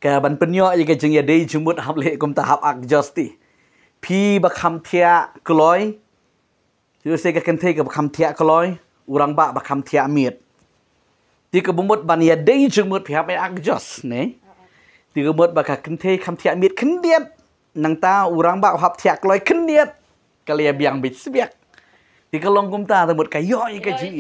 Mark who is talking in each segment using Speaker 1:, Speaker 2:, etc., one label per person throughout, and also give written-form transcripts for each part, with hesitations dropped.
Speaker 1: ke ban penyo ye ke jeng ya dei jumut hab le kum ta hab ak justi pi ba kham thia kloi tu se ke kan thei ke kham thia kloi urang ba kham thia miet ti ke bumut ban ya dei jumut pi hab ak just ne ti ke bumut ba ka kan thei kham thia miet khen diet nang ta urang ba hab thia kloi khen diet kalia biang bit siak ti ke long kum ta bumut ka yo ye ke ji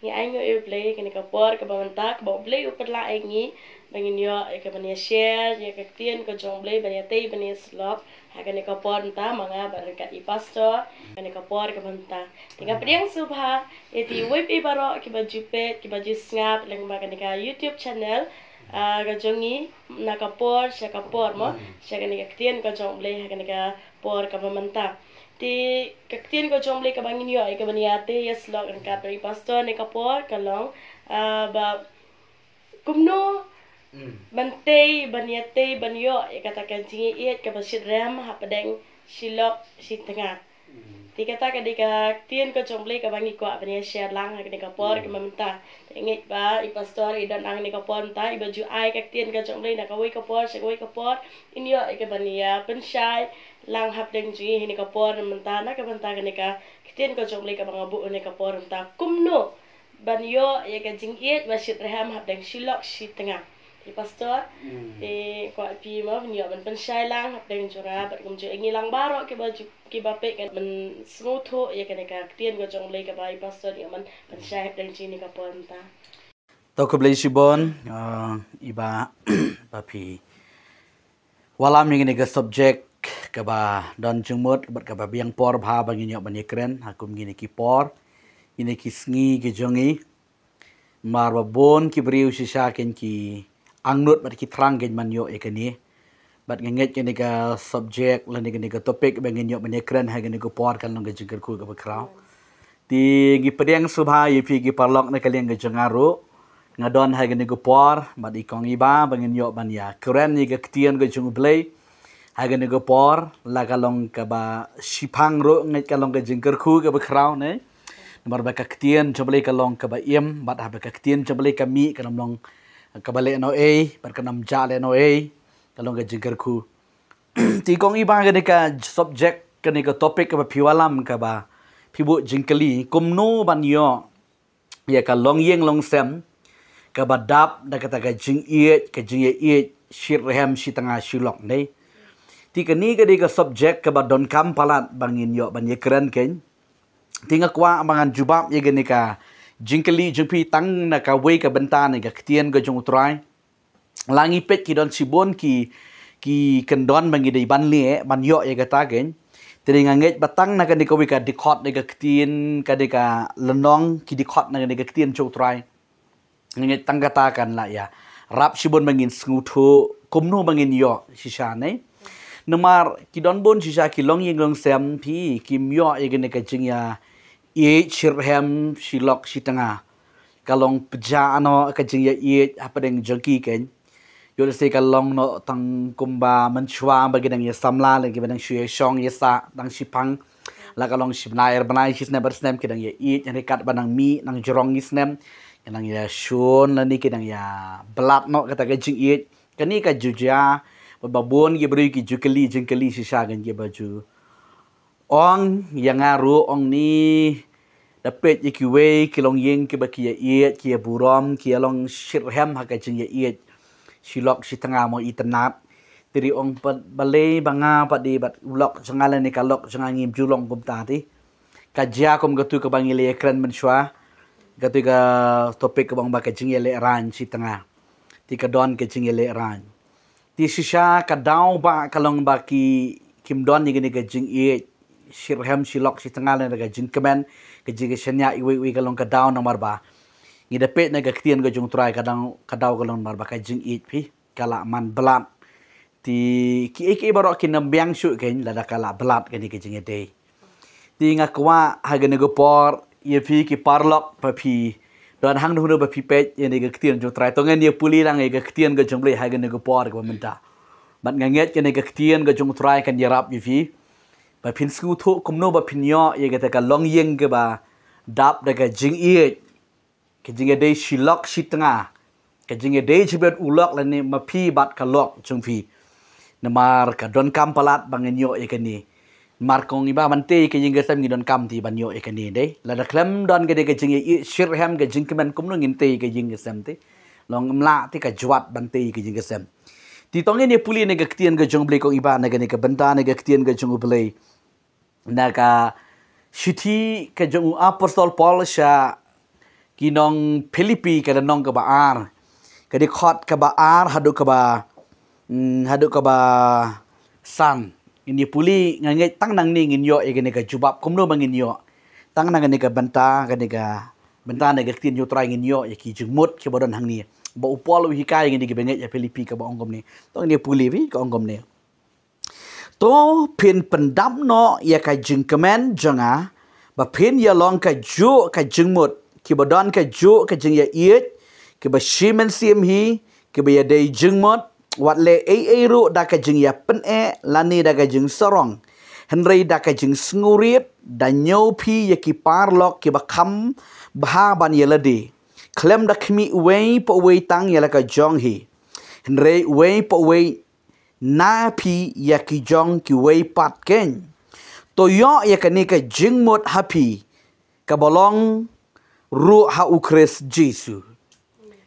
Speaker 2: ni ai nyo play ke ni ka por ke ba tak ba play upar la ai ni bangin yo ke bania share ye ke tien ko jong play bania tei bania slop ha ke ni ka por ta manga ba ka I pastor ke ni ka por ke banta tinga priang subha e ti web e baro ke ba jupe ke ba ju snap leng ba ke ni ka YouTube channel ka jongi na ka por sha ka por mo sha ke ni ka tien ko jong play ha ke ni ka por ka banta ti kaktin ko jong play ka bangin yo ke bania tei yes log ka pri pastor ni ka por ka long ba kumno bantay banyatay banyo ikatakan jingi iet kabasit ram hapadeng silok sitanga ti kata ka di ka tien ko chomble ka bangi ko banya share lang ha ka por ka mamta ingit ba I pastor I dan ang ni ka por ta iba ju ai ka tien ka chomble na ka wei ka por sa wei ka por inyo ka bania pensyai lang hapdeng jingi ni ka por mamta na ka banta ka ni ka tien ko chomble ka bangabu ni ka por mamta kumno banyo ya ka jingi iet basit ram hapdeng silok sitanga Di pastor, di ko pi mo nyo man pensay lang hapdeng jura bat kum ju ingi lang baro ke baju ke bape kan men smutho ye kan ka tien go jong le ka bai pastor yo man pensay hapdeng jini ka ponta.
Speaker 1: To ko blai sibon iba papi walam ni ga subject ka ba don jumut bat ka ba biang por bha bang nyo ban ekren hakum gini ki por ini ki sngi ki jongi mar ba bon ki briu sisa ken ki angnut bat ki trang gen man yo ekani bat nget ke ni ka subject la ni ka topic bang yo ban ekren ha ni ko por kan long ga jingker ku ka bakraw ti gi pedeng subha yi pi gi parlok na kaleng ga jangaru ngadon ha ni ko por bat ikong iba bang yo ban ya keren ni ga ktien ga jung blay ha ni ko por la ka long ka ba sipang ro nget ka long ga jingker ku ka bakraw ne nomor ba ka ktien joblay ka long ka ba iem bat ha ba ka ktien joblay ka mi ka long kabalik no berkenam jale no kalau ke jingker ku ti kong iba ke ka subject ke ka topik ke piwalam ke ba pibu jingkeli kumno ban yo ya ka long yeng long sem ke ba dap da kata ka jing iet ke jing iet shir rehem shi tengah shilok ne ti ke ni ke ka subject ke ba don kam palat bangin yo ban ye keren ken tinga kwa mangan jubab ye ke ka jingkeli jumpi tang na ka wei ka bentan ka ktien ka jong trai langi pet ki don sibon ki kendon bangi dei ban le ban yo ye ka ta gen teringa nget batang na ka ni ka wei ka dikot ne ka ktien ka de ka lenong ki dikot na ka ktien jong trai nget tang ka ta kan la ya rap sibon bangin sngutu kumno bangin yo sisa ne nomar ki don bon sisa ki long yeng long sem pi kim yo ye ka jing ya shirhem silok sitanga kalong peja ano ka jing ya apa deng jengki ken yo se kalong no tang kumba menchwa bagi deng ya samla lagi badang shue shong ya sa dang sipang la kalong sipna air banai hisne bersnem kedang ya yang dekat badang mi nang jorong isnem kedang ya shun la ni kedang ya belat no kata ka jing kani ka juja babon gi beri ki jukeli jengkeli sisa gan gi baju ong yang ngaru ong ni dapat ikiwe kilong yeng ke baki iet ki burom ki along shirhem ha ka jing iet silok si tengah mo itenat tiri ong balai banga padi bat ulok jangala ni kalok jangangim julong kum tati kajia kum gatu ke bangile ekran menshwa gatu ka topik ke bang baka jing le ran si tengah ti ka don ke jing le ran ti sisa ka daw ba kalong baki kim don ni ke jing iet shirhem silok si tengah le ka jing kemen ke jing senya iwi kalong ka daw nomor ba ngi dapet na ka ktien ka jung try kadang kadaw kalong nomor ba ka jing it pi kala man belat ti ki ek baro kinam biang shu ken lada kala belat ke ni ke jing ete ti ngakwa ha ge go por ye pi ki parlok pa pi don hang nu ba pi pet ye ni ka ktien jung try to ngen ye puli lang ye ka ktien ka jung ble ha ge go por ka menta bat nganget ke ni ka ktien ka jung try kan yarap ye pi ba pin sku tho kumno ba pin yo ye ga ka long yeng ke ba dap da ka jing iet ke jing de shilok sitanga ka jing ye dei chibet ulok la ni ma phi bat ka lok chung phi namar ka don kam palat bangin yo ikani mar kong iba mante ke jing gesam ngi don kam ti ban yo ikani dei la da klem don ke de ke jing ye shirham ke jing kemen kum no ngin te ke jing gesam te long mla ti ka jwat ban te ke jing gesam ti tong ni puli ne ke tien ke jong ble ko iba ne ke benta ne ke tien ke jong ble na ka Shiti ke jong apostol Paul sha kinong Filipi ke nong ke ba ar ke di khot ke ba ar hadu ke ba san ini puli ngangai tang nang ni ngin yo e ke jubab kum no bangin yo tang nang ne ke benta ne ke tin yo trai ngin yo e ki jengmut ke bodon hang ni ba upol wi kai ngin ke benget ya Filipi ke ba ongom ni tong ni puli wi ke ongom ni to pin pendam no ya ka jing kemen jonga ba pin ya long ka ju ka jengmut ki bodon ka ju ka jing ya iet ki ba shimen sim hi ki ba ya dei jengmut wat le ru da ka jing ya pen lani da ka jing sorong henry da ka jing sngurit da nyau phi ya ki parlok ki ba kham bha ban ya ladi klem da khmi wei po wei tang ya la ka jong hi henry wei po wei na pi ya ki jong ki wei pat ken to yo ya ka ni ka jing mot happy ka bolong ru ha ukres jesu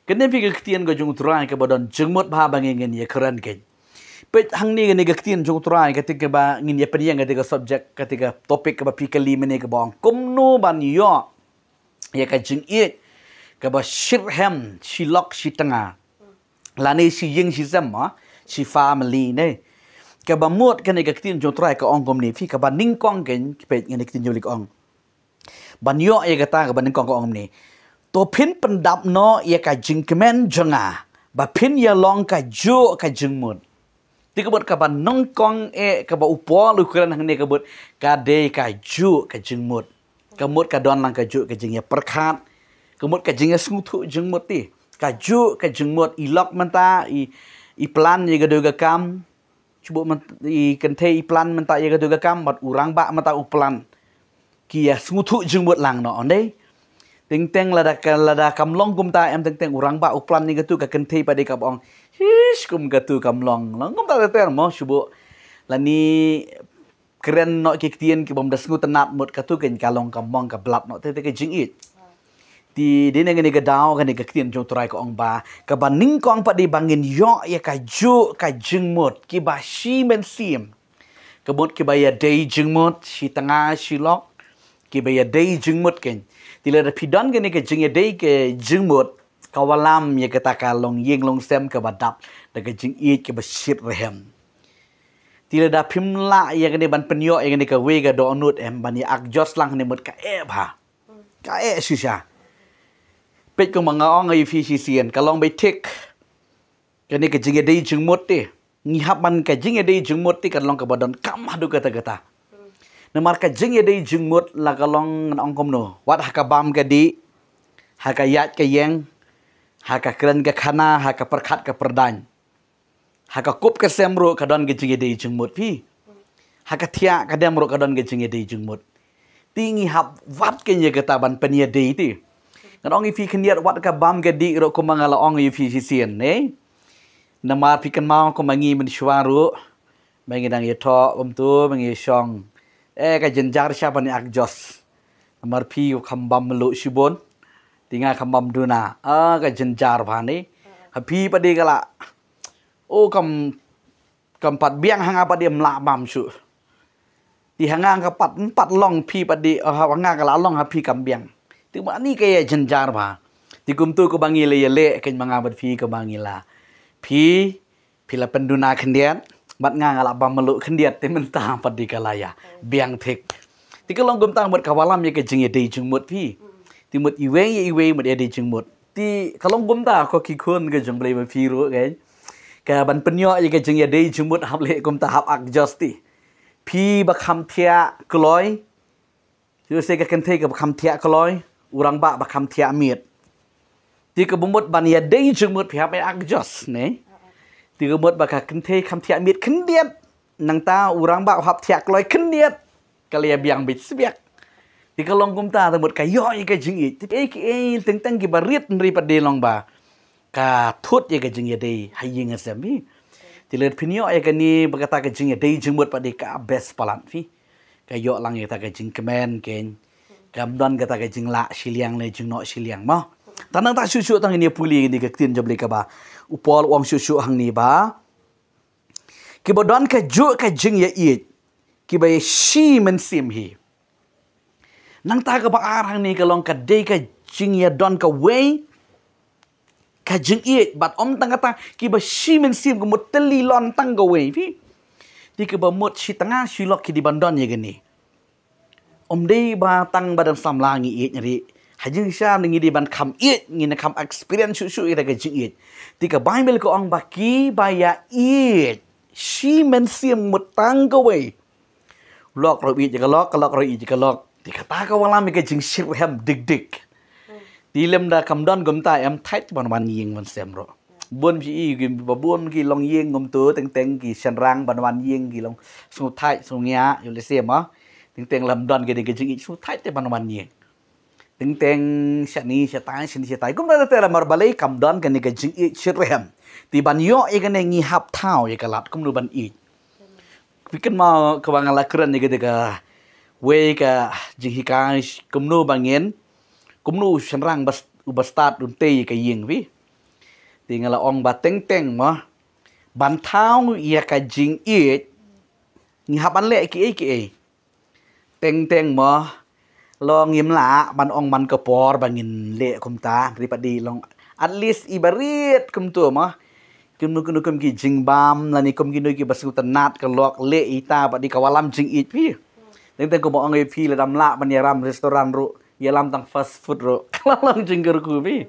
Speaker 1: kene pi ka tien go jung trai ka bodon jing mot ba bangin ngin ya kran ken pe hang ni ka tien jung trai ka tik ba ngin ya pen ka subject ka topik ka ba pi ka li mene ka bong kum no ban yo ya ka jing it ka ba shirham shilok shitanga lani si ying si zama si family ne ka ba mot ka ka tin jong trai ka ong kom ni fi ka ba ning kong ken pe ngin tin jolik ong ban yo e ka ta ka ba ning kong ko ong ni to pin pendap no ye ka jing kemen jonga ba pin ya long ka ju ka jing mut ti ka bot ka ba nong kong ka ba upo lu kran hang ne ka bot ka de ka ju ka jing mut ka mut ka don lang ka ju ka jing ya perkhat ka mut ka jing ya sung thu jing mut ti ka ju ka jing mut i lok manta i plan ye ga do ga kam chubo man i kan the i plan manta ye ga do ga kam mat urang ba mata u plan ki ya sung thu jing mut lang no onde teng lada kamlong kumta em teng urang ba uplan ni gatu ka kenti pada ka bong hish kum gatu kamlong long kumta ter mo subo lani keren no ki tien ki bom dasngu tenap mut katu ken kalong kamong ka blat no te ke jing it ti dine ngene ga daw kan ka tien jong trai ko ong ba ka baning kong pa di bangin yo ya ka ju ka jing mut ki ba shi men sim ka mut ki ba ya dei jing mut shi tanga shi lok ki ba ya dei jing mut ken tila da pidon gani ke jing dei ke jing mut kawalam ye kata kalong yeng long sem ke badap da ke jing it ke bashit rehem tila da pimla ye gani ban penyo ye gani ke we ga do nut em ban ye ak jos lang ni mut ka ba ka shisha pet ko mga ong ay fi sien kalong bay tik gani ke jing dei jing mut ti ni hap man ke jing dei jing mut ti kalong ke badon kam hadu kata namar ka jing dei jing mut la kalong ong kom no wat ha ka bam ka di ha ka yat ka yeng ha ka kren ka khana ha ka perkhat ka perdan ha ka kup ka semro ka don ke jing dei jing mut pi ha ka thia ka dem ro ka don ke jing dei jing mut tingi hap wat ke ye ka taban penia dei ti kan ong fi khniat wat ka bam ka di ro ko mangala ong fi sien ne namar pi kan ma ko mangi men shwaru mangi dang ye tho tu mangi shong ka jenjar siapa ni akjos nomor pi khambam lu sibon tinga khambam duna ka jenjar bhani hapi padi kala o kam pat biang hanga padi mla bam su ti hanga ka pat long pi padi hanga kala long hapi kam biang ti ma ni kaya jenjar bha ti kum tu ko bangi le ken manga bat pi ko bangi la pi la penduna khendian bat nga ngala bam melu khendiat te mentah padi kalaya biang thik ti kalong gum tang mut kawalam ye ke jing dei jing mut pi ti mut iwe mut dei jing mut ti kalong gum ta ko ki khun ke jong ble ma pi ru ke ka ban penyo ye ke jing dei jing mut hap le gum ta hap ak justi pi ba kham thia kloi tu se ka kan the ka kham thia kloi urang ba kham thia miet ti ka bumut ban ye dei jing mut pi hap ak jos ne ti ka mut ba ka kan the kham thia miet khendiat nang ta urang ba hap thia kloi khendiat kalia biang bit siak ti kalong kum ta mut ka yo ye ka jing it ti ki teng teng ki barit nri pa de long ba ka thut ye ka jing ye dei haying asam fi ti le pinyo ye ka ni berkata ka jing ye dei jengmut pa de ka best palan fi ka yo lang ye ta ka jing kemen ken kam don ka ta ka jing la siliang le jing no siliang ma tanang ta shu tang ni puli ni ka tin joble ka ba upol wang shu hang ni ba ki bodon ka ju ka jing ye it ki ba shi men sim hi nang ta ka ba arang ni ka long ka de ka jing ye don ka way ka jing it bat om tang kata ki ba shi men sim ko muteli lon tang ka way fi di ka ba mut shi tanga shi lok ki di bandon ye gani om de ba tang badan samlang it nyari hajing syam ngi di ban kam it ngi na kam experience shu ira ka jing it di ka bible ko ong baki ba ya it shi men sim mutang ka way lok ro it ka lok ro it ka lok di kata ka wala mi ka jing shir hem dik di lem da kam don gom ta em thách ban ban ying ban sem ro buôn phi gi ba buôn ki long ying gom tu teng ki san rang ban ban ying ki long su thách su nya yo le sem ma teng lam don ke de ke jing su thách te ban ban ying teng shani shatai gom da te la mar balai kam don ke ni ke jing shir hem ti ban yo e ke ne ngi hap thau e ka lat kum nu ban i pikan ma ka bang la kran ni ke de ka we ka jing hi ka kum nu bangin cũng nu sân răng bas start đun tây cái giềng vi thì nghe là ông bà teng mà bàn thao ya cái jing it nghe hấp ăn lệ kỹ teng mà lo nghiêm lạ bàn ông bàn cái por bàn nghìn lệ không ta ripadi long at least ibarit kum tu mà kum ki jing bam là ni kum ki noi ki basu tanat cái lok lệ ita badi kawalam jing it vi teng ko ông ấy phi là đam lạ ban ya ram restoran ru ya lam tang fast food ro kalong jingger ku bi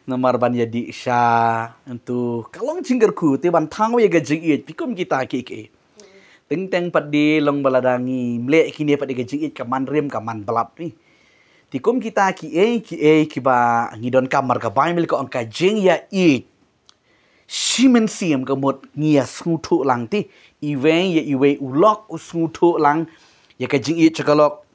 Speaker 1: nomor ban ya di sha entu kalong jingger ku ti ban thang we ga jing it pikum kita ki teng padi long baladangi mle kini padi ga jing it kaman rem kaman balat ni ti kum kita ki ba ngidon kamar ka bai mil ko ang ka jing ya it simen siam ka mot ngia snu thu lang ti iwe ulok usnu thu lang ya ka jing it chakalok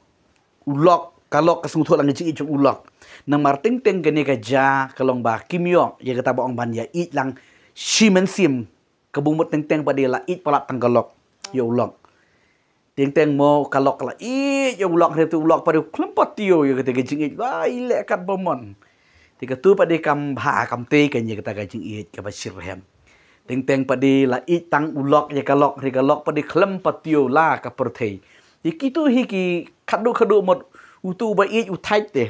Speaker 1: ulok kalau kasung thu lang jing chung ulok nang marting gani ka ja kalong ba kimyo ya kata ba ong ban ya it lang simen sim kabumut teng padela it palat tang kalok yo ulok teng mo kalok la it yo ulok re tu ulok padu klempot yo ya kata jing it ba ile kat bomon tika tu pade kam bha kam te kan ya kata jing it ka ba sirhem teng padela it tang ulok ya kalok re kalok pade klempot yo la ka perthei ikitu hiki khadu mot utu ba i uthait te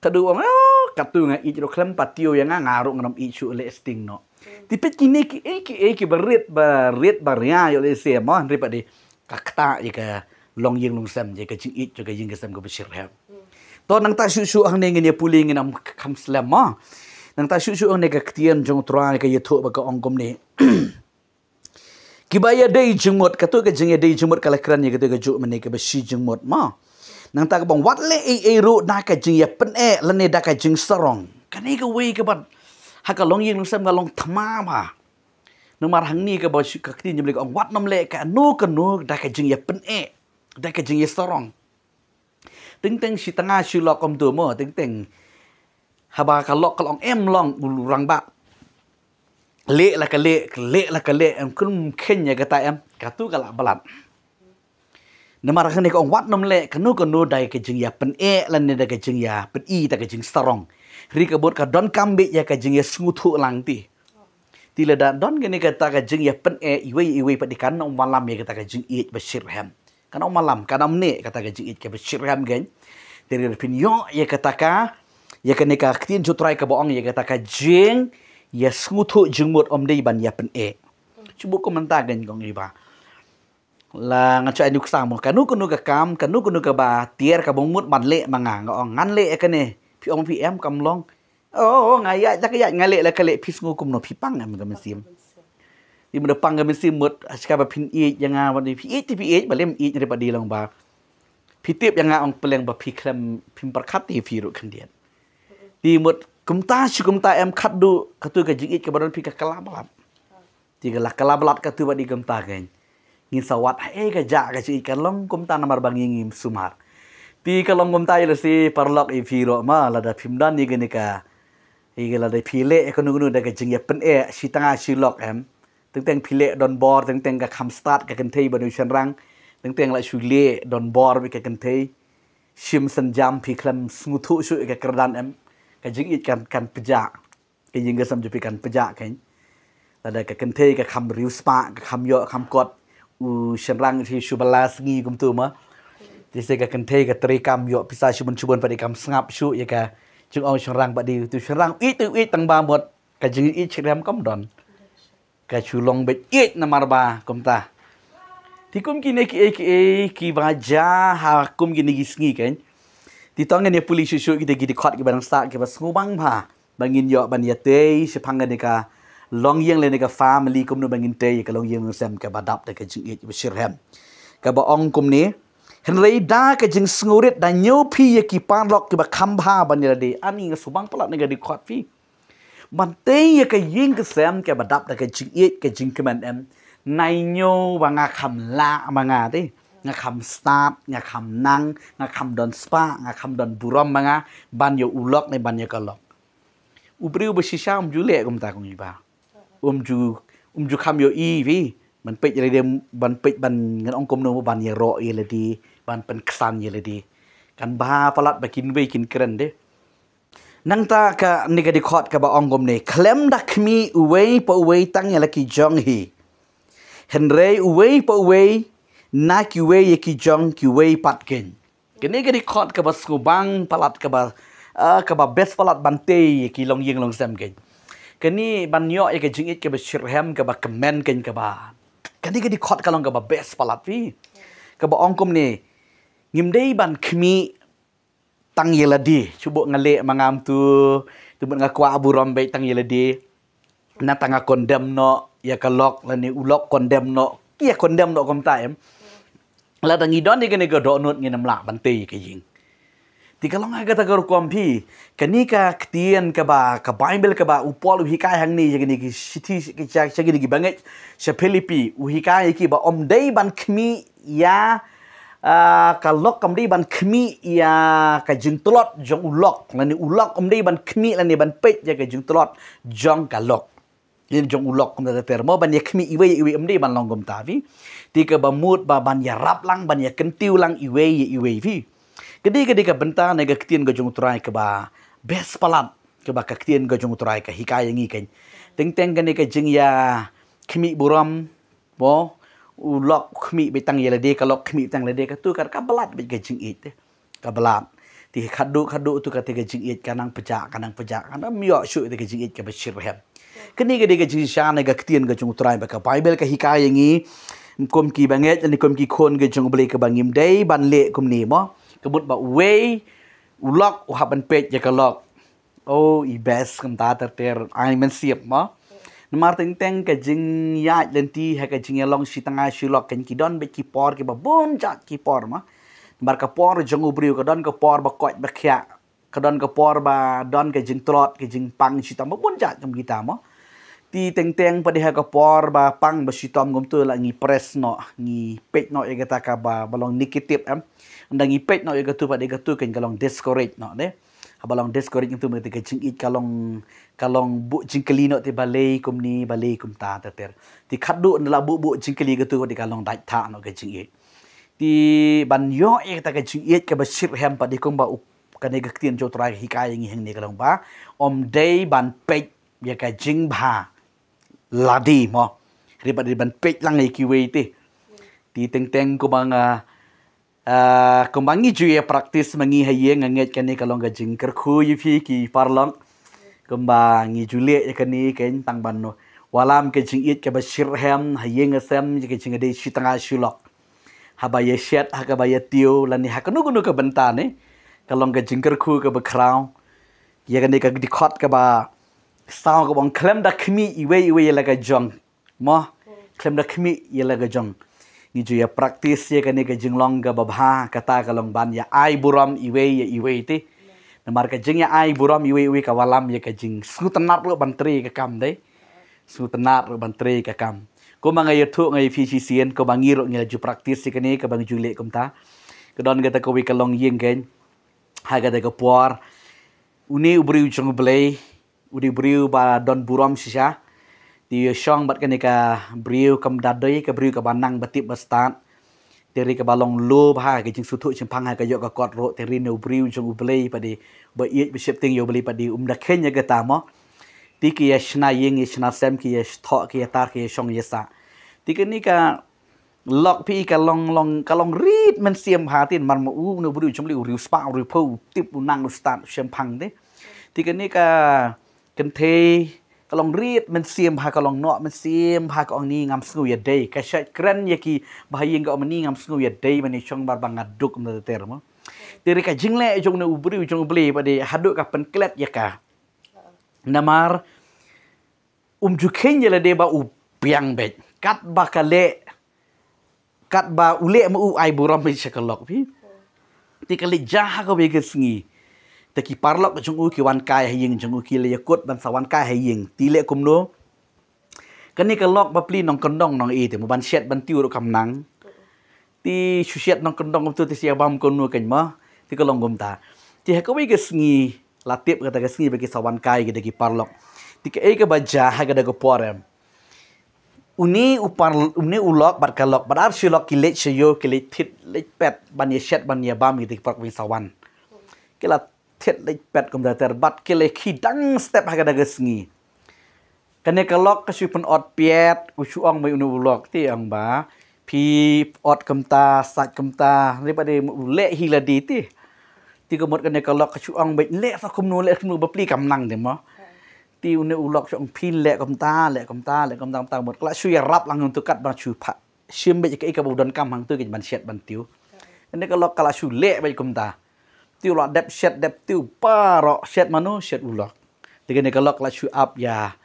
Speaker 1: kadu ang katu nga i ro klem patio yang ngaro ngam i chu le sting no tipet kini ki barit ba ria yo le se ma ri pa de kakta i ka long ying long sam je ka jing i chu ka ying ka sam ko bishir ha to nang ta shu hang ne ngi puling nam kham slam ma nang ta shu ang ne ka ktien jong tra ka yetho ba ka ong kom ne kibaya dei jingmot katu ka jing dei jingmot kala kran ye ka ka ju mane ka ba shi jingmot ma nang ta bang wat le ru da ka jing ya pen la ne da ka jing sarong kani ka we ka ban ha ka long ying long sam ka long thama ma no mar hang ni ka ba ka tin jim le ka wat nam le ka no da ka jing ya pen da ka jing ya sarong teng si tanga shi lo kom tu mo teng ha ba ka lok ka long em long rang ba le la ka le em kun khen ya ka ta em ka tu ka la balat namar khane ko wat nom le kanu dai ke jing ya pen lan ne da ke jing ya pen i ta ke jing sarong ri ka bot ka don kambe ya ka jing ya smuthu lang ti le da don gene ka ta ka jing ya pen iwe pa di kan om malam ya ka ta ka jing i bashir ham kan om malam kan om ne ka ta ka jing i ke bashir ham gen teri pin yo ya ka ta ka ya ka ne ka ktin ju try ka boong ya ka ta ka jing ya smuthu jing mot om dei ban ya pen cuba komentar gen gong iba là ngaco anu ksamo kanu ka kam kanu ka ba tier ka bongmut ban le manga ngong ngan le ka ne pi ong pi em kam long ngaya tak ya ngale la ka le pis ngo kum no pi pang am ka mesim di mun pang ka mesim mut aska ba pin i yang ban pi ba lem i re ba di long ba pi tip yang ong peleng ba pi klem pim perkat ti fi ru kan dia di mut kum ta em khat du ka tu ka jing i ka ban pi ka kalabalat ti ka la kalabalat ka tu ba di kum ta kan ngin sawat ka ja ka si kalong kum ta namar banging sumar pi kalong kum ta ile si parlok i firo ma la da phimdan ni gene ka Igala de pile ekonomi da ka jing ya pen si tanga si lok em. Teng pile don bor teng ka kam start ka kan thei banu chen rang. Teng la su le don bor bi ka kan thei. Sim sen jam pi klam smuthu su ka kerdan em. Ka jing it kan peja. Ka jing ka sam jupi kan peja kan. La ka kan thei ka kam riu spa ka kam yo kam kot u chen rang thi su balas ngi kum tu ma. Thì sẽ cần thấy cái tây cam dọ pizza chubun pada cam sngap su ya ka chung ong rang badi tu rang ít tang ba một cái chừng ít chém kom don cái chu long bet ít namar ba kom ta thì kum kini ki baja ha kum kini gisngi kan thì tong ne police su kita gidi khot ki barang sa ki bas ngubang ba bangin yo ban ya te sepang ne ka long yeng le ne ka family kum no bangin te ka long yeng sem ka badap te ka ching ít besirhem ka ba ong kum ni Henry da ke jing sngurit da nyopi ye ki panlok ki ba khamba banira de ani nga subang palat nega di khot fi man te ye ke ying ke sem ke badap da ke jing it ke jing kemen em nai nyo ba nga kham la ma nga te nga kham start nga kham nang nga kham don spa nga kham don buram ma nga ban yo ulok ne ban ye kalok ubriu ba shisha jule kum ta kum ba ju kham yo i viมันเป็ดอะไรเดิมบันเป็ดบันเงินองคมโนบันเยโรเอลดีบันเป็นขสันเยลดีกันบ้าพลัดไปกินเวกินเกรนเดนังตากะนิกดิคอดกับบองคมเนี่ยเคลมดักมีอุเวปอุเวตั้งยาลกิจงฮีเห็นเรอุเวปอุเวนักอุเวยกิจงกิเวปัดเกนกันนี่กดิคอดกับบสกุบังพลัดกับเบสพลัดบันเตยกิลองยิงลองเซมเกนกันนี่บันยอเอกจิงอิดกับชิรแฮมกับคอมเมนต์กันกับกันนี่ก็ดีคอดกันลองกับเบสพลัดพี่กับองคมนี่งิมได้บันขมีตั้งเยลดีชุบงาเละมางามตัวบันงากว่าบุรอมไปตั้งเยลดีนั่นตั้งกคนเดมเนาะยากล็อกแล้วนี่อุล็อกคนเดมเนาะกี่คนเดมเนาะคมตายแล้วตั้งอีดอนนี่กันนี่ก็โดนนุดเงินน้ำหลักบันตีกันยิงที่ก็ลองให้กระตุ้นความพี่กันนี่ก็เตียนกับไบเบิลกับอุปอลอุฮิกายหังนี่อย่างนี้คือสิทธิจากนี้กี่บังเอิญเชฟิลิปีอุฮิกายกี่บ่อมได้บันขมียากับล็อกอมได้บันขมียากับจึงตลอดจงอุล็อกแล้วนี่อุล็อกอมได้บันขมีแล้วนี่บันเป็ดยากับจึงตลอดจงกับล็อกนี่จงอุล็อกคำแต่เตอร์มอบันยาขมีอีเวอมได้บันลองกมตาพี่ที่ก็บันมูดบันยารับลังบันยากันติวลังอีเวพี่Kedi ka benta nega ketien go jong trai ke ba best palat ke ba ketien go jong trai ke hikaya ngi ken teng kan ka jing ya khmi buram bo u lok khmi be tang yele de ka lok khmi tang le de ka tu ka balat be ka jing it ka balat ti khadu tu ka te ka jing it kanang peja kanang myo shu te ka jing it ka ba shirhem keni ka jing sha nega ketien go jong trai ba ka bible ka hikaya ngi kom ki banget ni kom ki khon go jong ble ka bangim dei ban le kom ni mo kebut ba way ulok uhaban pet ya kalok oh ibes kam ta ter ai men siap ma namar teng ka jing ya lenti ha ka jing long si tanga si lok ken ki don be ki por ki ba bon ja ki por ma namar ka por jong ubriu ka don ka por ba koj ba khya ka don ka por ba don ka jing trot ka jing pang si tam ba bon ja jom kita ma ti teng pa diha ka por ba pang ba si tom gom tu la ngi press no ngi pet no e ka ka ba balong nikitip am ndang ipet no igatu pa digatu ken kalong discourage no ne habalong discourage itu mete ke jingit kalong bu jingkeli no te balei kum ta ter ti khadu ndala bu jingkeli gatu di kalong dai tha no ke jingit ti ban yo e ta ke jingit ke basir hem pa di kum ba kan ne gaktian jo trai hikaya ngi heng ne kalong ba om dei ban pet ya ka jing ba ladi mo riba di ban pet lang ki we ti teng ko bang kumbangi juye praktis mangi haye nganget kani kalong gajing kerku yufi ki parlong kumbangi jule kani ken tang banno walam ke jing it ke basir hem haye ngasem ke jing de shitanga shulok habaya shet hakabaya tiu lani hakanu gunu ke bentane kalong gajing kerku ke bakrau ya kani ka dikot ke ba sao ke bang klem da khmi iwe la ga jong mo klem da khmi ya la ga jong ni ju ya praktis ya kan ka jinglong ga babha kata kalong ban ya ai buram iwe ti namar ka jing ya ai buram iwe ka walam ya ka jing sutenar lo bantri ka kam dei sutenar lo bantri ka kam ko mga yathu ngai fisisien ko bangiro ngil ju praktis ya kan ka bang jule kum ta ka don ga ta ko wi kalong yeng gen ha ga ta ka por uni ubri jong blai udi beriu ba don buram sisa ti syong bat kenika beriu kam dadai ke beriu ke banang batip bastat teri ke balong lo ba ke jing sutu chimpang ha ke yo ka kot ro teri no beriu jong ublei padi ba iet besep ting yo beli padi da kenya ke tamo ti ki yashna ying yashna sem ki yash tho ki tar ki syong yasa ti kenika lok pi ka long read men siam ha tin man ma u no beriu jong liu riu spa riu po tip unang no start chimpang de ti kenika kan the kalong read men siam ha kalong no men siam ha ka ong ni ngam snu ya day ka shat kran ya ki bahaying ka mani ngam snu ya day mani chong bar bang aduk na termo tiri ka jingle jong na ubri jong beli pa de haduk ka pen klet ya ka namar jukhen ya la de ba u piang bet kat ba ka le kat ba ule ma u ai buram bi shakalok pi ti ka le jah ka be ke sngiแต่กี่ปาร์ลอกจงอูกี่วันกายให้ยิงจงอูกี่เลยกดบันสวันกายให้ยิงตีเละกุมโนกันนี่ก็ลอกบัปลีน้องกันดองน้องเอแต่มาบันเช็ดบันติวรกำนังตีชูเช็ดน้องกันดองกุมตัวที่เสียบามกุนนัวกันมั้ที่ก็ลองกุมตาที่ให้ก็ไม่ก็สงีลาติบก็แต่ก็สงีไปกี่สวันกายก็กี่ปาร์ลอกที่ก็เอก็บัจจาให้ก็ได้ก็ปอร์มuни ulok bat kalok bat ar shilok kilet shayo kilet tit let pet ban ye shet ban ye bam gitu pak wing sawan kilat thiết lấy pet kom da ter bat kele khidang step ha kada gesngi kane kalok ka supun ot piet u chuang mai unu ulok ti ang ba pi ot kamta sat kamta ni pade le hi la di ti ko mot kane kalok ka chuang bai le sa kum nu le kum nu ba pli kam nang de mo ti unu ulok chuang pi le kamta mot kla shu ya rap lang untuk kat ba chu pha shim bai ka ka bu don kam hang tu ke ban shet ban tiu kane kalok kala shu le bai kamta tiêu lọ đẹp sét đẹp tiêu pa rọ sét manu sét ulok thì cái này cái lok là chu up ya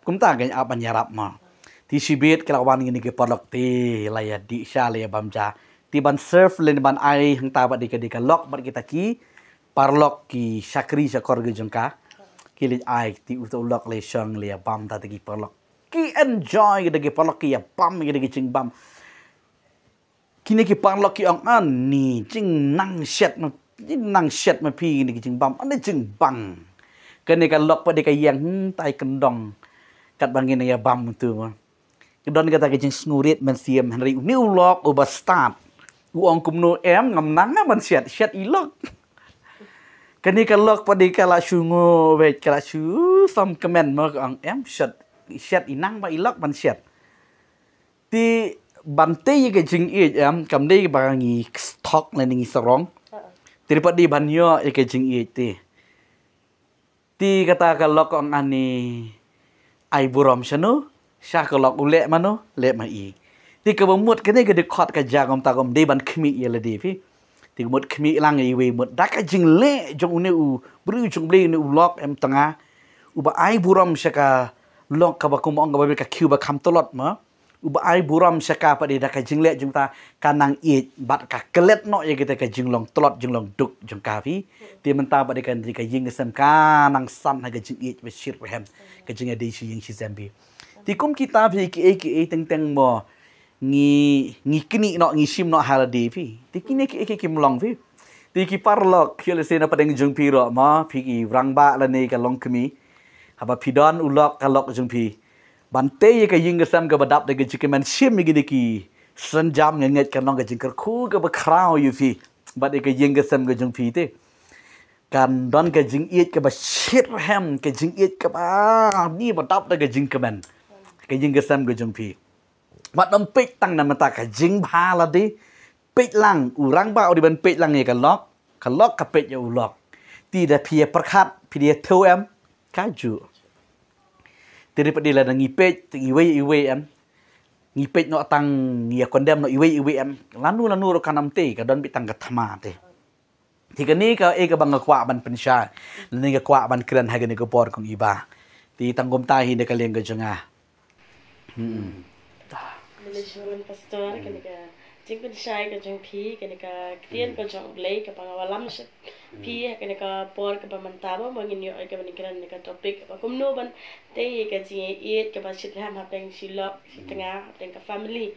Speaker 1: cũng ta cái up anh rap mà thì si biết cái lawan ini cái parlok ti la ya di sha la ya bamja ti ban surf lên ban ai hang ta ba di cái lok ba kita ki parlok ki sakri sakor ge jengka ki li ai ti ulok le shang le bam ta ki parlok ki enjoy cái parlok ki ya bam cái ching bam kini ki parlok ki ong an ni ching nang sét mà năng sét mà phi này chừng băm anh chừng bằng cái này cái lọc vào đây cái yang tay cần đong cắt bằng cái này băm từ mà cái đòn cái ta cái chừng snurit mình xiêm hành riu new lock over start uang kumno em ngầm nắng á mình sét ý lọc cái này cái lọc vào đây cái là sungo về cái là su some comment mà ông em sét ý năng và ý lọc mình sét thì bản tây cái chừng ý em cầm đây bằng nghi stock này nghi sarong Daripada di banyo ya kejing iti. Ti kata kalau kong ani ai buram sano, sya kalau ule mano le mai. Ti kebamut kene gede khot ka jagom tagom de ban khmi ya le di fi. Ti mut khmi lang i we mut dak jing le jong une u bru jong ble ne u lok em tanga. U ba ai buram sya ka lok ka ba kum ong ka ba ka kiu ba kham tolot ma. Uba ai buram saka pada dah kajing le jung ta kanang it bat ka kelet no ya kita kajing long telot jung long duk jung kafi ti menta pada kan di kajing kesem kanang san ha kajing it be shir hem kajing ade shi ying shi zambi ti kum kita fi ki teng teng mo ngi kini no ngi sim no haladi fi ti kini ki kim long fi ti ki parlok khile se na padeng jung pi ro ma fi ki rangba la ne ka long kmi haba pidon ulok ka lok jung pi Bante ye ka ying kesam ka badap de ke man sim mi gidi ki senjam nget kan long ka jing ku ka ba krau yu fi bad ka ying kesam ka jung fi te kan don ka jing it ka ba shit hem ka jing it ka ba ni badap de ka jing ka man ka ying kesam ka jung fi mat dom pik tang na mata ka jing ba la di pik lang urang ba di ban pik lang ye ka lok ka pik ya ulok ti da pia perkhat pi dia theu em ka ju daripada lah ngipet iwe em ngipet no tang ngia kondem no iwe em lanu ro kanam te ka don bitang kathama te thì cái này cái cái bằng quạ bằng phân sa nên cái quạ bằng kren hay cái này cái borของiba thì tang gom tai hi cái liền cái jonga
Speaker 2: Malaysia pastor cái chính phân sa cái jong phi cái tiên cái jong lấy cái bằng walam phi cái bor cái bằng tabo bằng ini cái bằng kren cái topic và cũng no ban te cái gì it cái bằng sit ham hap yang silok tengah yang cái family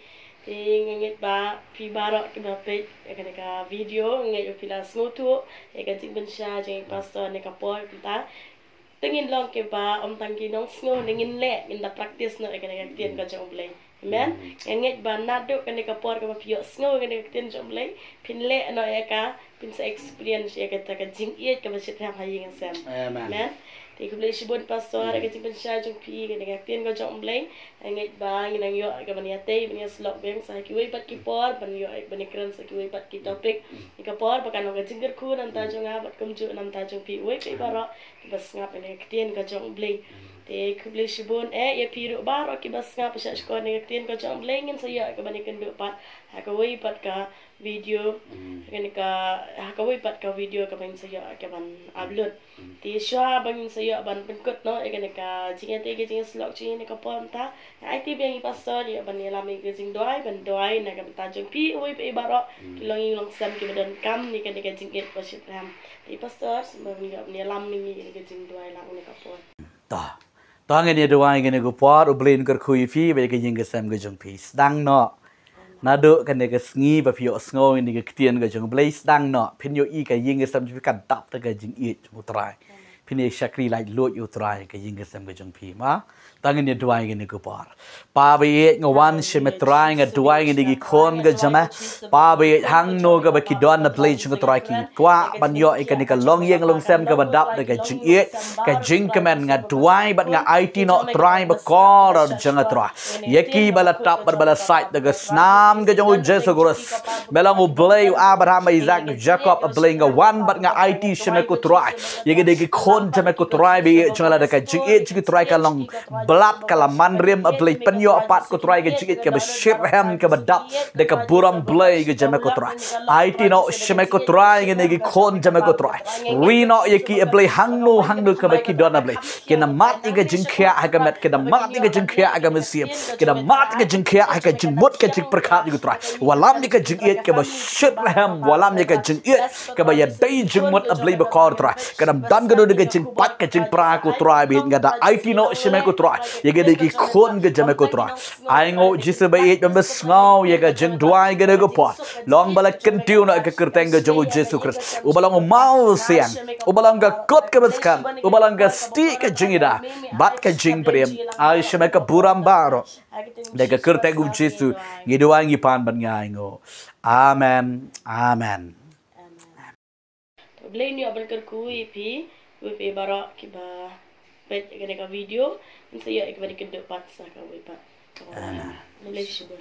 Speaker 2: thì nghe ba phi barok cái ba page cái video nghe yo pila smotu cái chính phân sa jeng pastor cái bor kita Tengin long ke ba tangki nong sngo ningin le in da practice no ekene tien ka jong blay. Amen. Nget ba nado kene ka por ka pio sngo kene tien jong blay. Pin le no eka pin sa experience eka ta ka jing iet ka ba sit ham haying sam. Amen. Thì cũng lấy shibun pastor cái chính bên sai trong phi cái này tiên có trọng lấy anh ấy ba anh ấy yo cái bên nhà tây bên nhà slot bên sai cái way bắt cái por bên yo bên kran sai cái way bắt cái topic cái por bahkan cái chính cái khu nam ta trong bắt công chu nam ta trong phi way cái baro cái bas ngap cái tiên có trọng lấy thì cũng lấy shibun ya phi ro baro cái bas ngap sa skor cái tiên có trọng lấy ngin sai cái bên cái ndo pat cái way bắt cái video cái cái way bắt cái video cái bên sai cái bên upload thì xóa bằng sai ban penkut no cái chính cái chính slot chính cái por ta ai ti yang pastor ya ban ya lami ke jing doai ban doai na ka ta jong pi oi pe baro ki long sam ki badan kam ni ka jing et pasit ram ti pastor ban ya lami ni ke jing doai lang ni ka por
Speaker 1: ta nge ni doai nge ko por ublin kar khui fi be ke jing ke sam ke jong pi dang no na do kan ke sngi ba pio sngo ni ke tien ke jong blaze dang no pin yo i ka jing ke sam fi kan tap ta ke jing et mutrai pin e shakri lai lo yo trai ke jing ke sam ke jong pi ma tangan ni duai gini ko par pa be ngawan shemetrai nga duai gini gi khon ga jama pa be hang no ga ba ki don na play chung trai ki kwa ban yo e ka long yeng long sem ga ba dap de ga jing e ka jing kemen nga duai bat nga it no trai ba ko ra jang tra yeki bala tap bala site de ga snam ga jong jesu gros melang u play abraham isaac jacob a play nga one bat nga it sheme ko trai yegi de gi khon jame ko trai be chung la de ka jing e chi trai ka long belat kalaman rim ablay penyo apat ko try ke jigit ke shirham ke badap de ka buram blay ke jame ko try it no shame ko try nge gi khon jame ko try we no ye ki ablay hangno ke ki don ablay ke na mat ke jingkhia ha ke met ke na mat ke jingkhia ha ke mesiem ke na mat ke jingkhia ha ke jingmut ke jing prakhat gi try walam ni ke jigit ke ba shirham walam ni ke jingit ke ba ya dai jingmut ablay ba kor try ke na dan ke do ke jing pat ke jing pra ko try bi ngada it no shame ko try ye ge ki khon ge jame ko tra ai ngo jise ba e bam snau ye ga jeng duai ge go pa long bala kentiu na ke kerteng ge jong jesu christ u balang mau siang u balang ga kot ke beskan u balang ga sti ke jingida bat ke jing prem ai shme ka buram baro de ke kerteng u jesu ge duai ngi pan ban ngai ngo amen amen
Speaker 2: blay ni abal kar kui pi baro ki ba pet ke video saya ikut balik ke depan sah kau ibat. Malaysia pun.